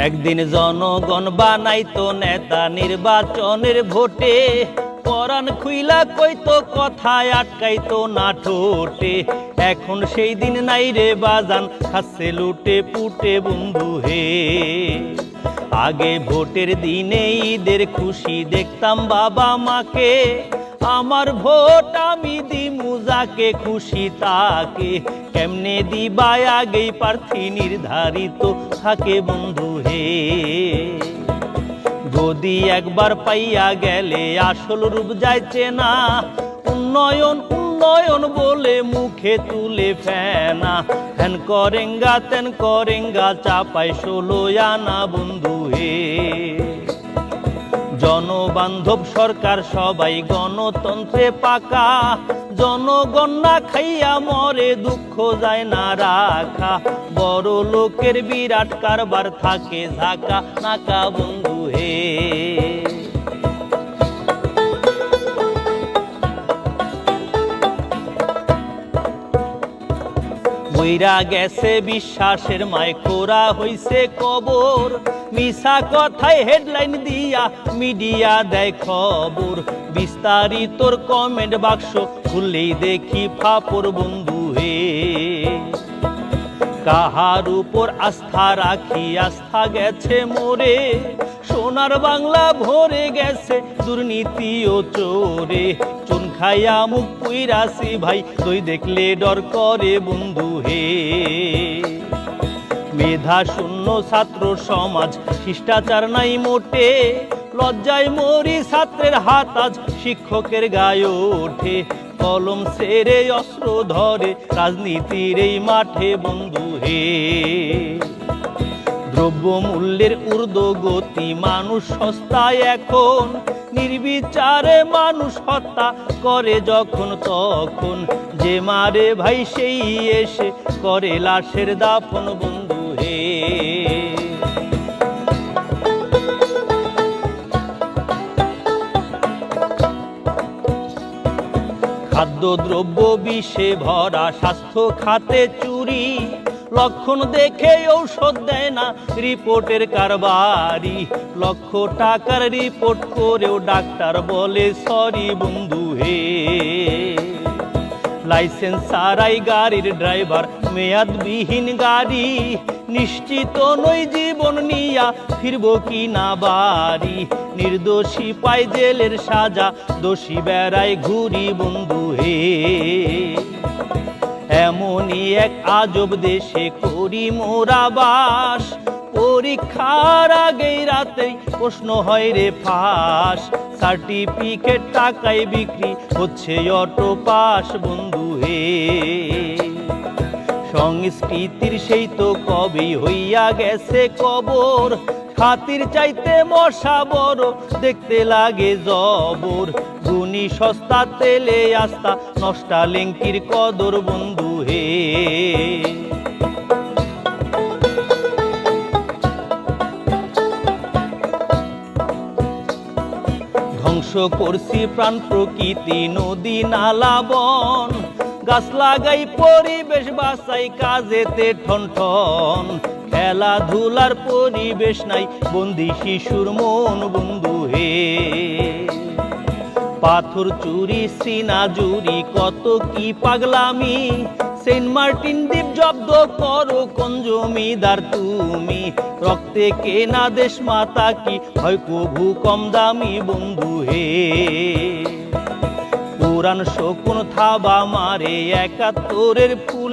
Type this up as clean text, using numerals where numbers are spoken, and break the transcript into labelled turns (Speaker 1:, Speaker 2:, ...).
Speaker 1: একদিন জনগণ বানাইতো নেতা নির্বাচনের ভোটে, পরাণ খুইলা কইতো কথায় আটকাইতো না ঠোঁটে। এখন সেই দিন নাই রে বাজান, খাচ্ছে লুটে পুটে বন্ধু হে। আগে ভোটের দিনে ঈদের খুশি দেখতাম বাবা মাকে, আমার ভোট আমি দিমু যাকে খুশি তাকে। কেমনে দিবাই আগেই প্রার্থী নির্ধারিত থাকে বন্ধু হে। যদি একবার পাইয়া গেলে আসল রূপ যাইছে না, উন্নয়ন উন্নয়ন বলে মুখে তুলে ফেনা। হেন করেঙ্গা তেন করেঙ্গা চাপাই 16 আনা বন্ধু হে। জনবান্ধব সরকার সবাই গণতন্ত্রে পাকা, জনগণ না খাইয়া মরে দুঃখ যায় না রাখা। বড় লোকের বিরাট কারবার থাকে ঝাঁকা নাকা বন্ধু হে। বইরা গেছে বিশ্বাসের মায়, খোরা হইছে কবর। মিছা কথায় হেডলাইন দিয়া মিডিয়া দেয় খবর। বিস্তারিতর কমেন্ট বাক্স খুললেই দেখি ফাপর বন্ধু হে। কাহার উপর আস্থা রাখি আস্থা গেছে মোরে, সোনার বাংলা ভরে গেছে দুর্নীতি ও চোরে। চুন খাইয়া মুখ পুইরাছি ভাই, তুই দেখলে ডর করে বন্ধু হে। মেধা শূন্য ছাত্র সমাজ, শিষ্টাচার নাই মোটে। লজ্জায় মরি ছাত্রের হাত আজ শিক্ষকের গায়ে ওঠে। কলম ছেড়ে অস্ত্র ধরে রাজনীতির এই মাঠে বন্ধু হে। দ্রব্য মূল্যের ঊর্ধ্বগতি, মানুষ সস্তায় এখন। নির্বিচারে মানুষ হত্যা করে যখন তখন। যে মারে ভাই সেই এসে করে লাশের দাফন বন্ধু হে। খাদ্যদ্রব্য বিষে ভরা, স্বাস্থ্য খাতে চুরি। লক্ষণ দেখে ঔষধ দেয় না রিপোর্টের কারবারি। লক্ষ টাকার রিপোর্ট করেও ডাক্তার বলে সরি বন্ধু হে। লাইসেন্স ছাড়াই গাড়ির ড্রাইভার, মেয়াদবিহীন গাড়ি। নিশ্চিত নই জীবন নিয়া ফিরব কি না বাড়ি। নির্দোষী পাই জেলের সাজা, দোষী বেড়ায় ঘুরি বন্ধু হে। এমনই এক আজব দেশে করি মোরা বাস। পরীক্ষার আগেই রাতেই প্রশ্ন হয় রে ফাঁস। সার্টিফিকেট টাকায় বিক্রি হচ্ছে অটো পাস বন্ধু হে। সংস্কৃতির সেই তো কবেই হইয়া গেছে কবর। হাতির চাইতে মশা বড়, দেখতে লাগে জবর। গুণী সস্তা তেলে আস্তা, নষ্টা লেঙ্কির কদর বন্ধু হে। ধ্বংস করছি প্রাণ প্রকৃতি, নদী নালা বন। গাছ লাগাই পরিবেশ বাঁচাই, কাজেতে ঠন ঠন। খেলাধুলার পরিবেশ নাই, বন্দি শিশুর মন বন্ধু হে। পাথর চুরি সিনা জুরি, কত কি পাগলামি। সেন্ট মার্টিন দ্বীপ জব্দ করো কোন জমিদার তুমি। রক্তে কেনা দেশ মাতা কি হয় কভু কম দামি বন্ধু হে। পুরাণ শকুন থাবা মারে 71-এর ফুলে।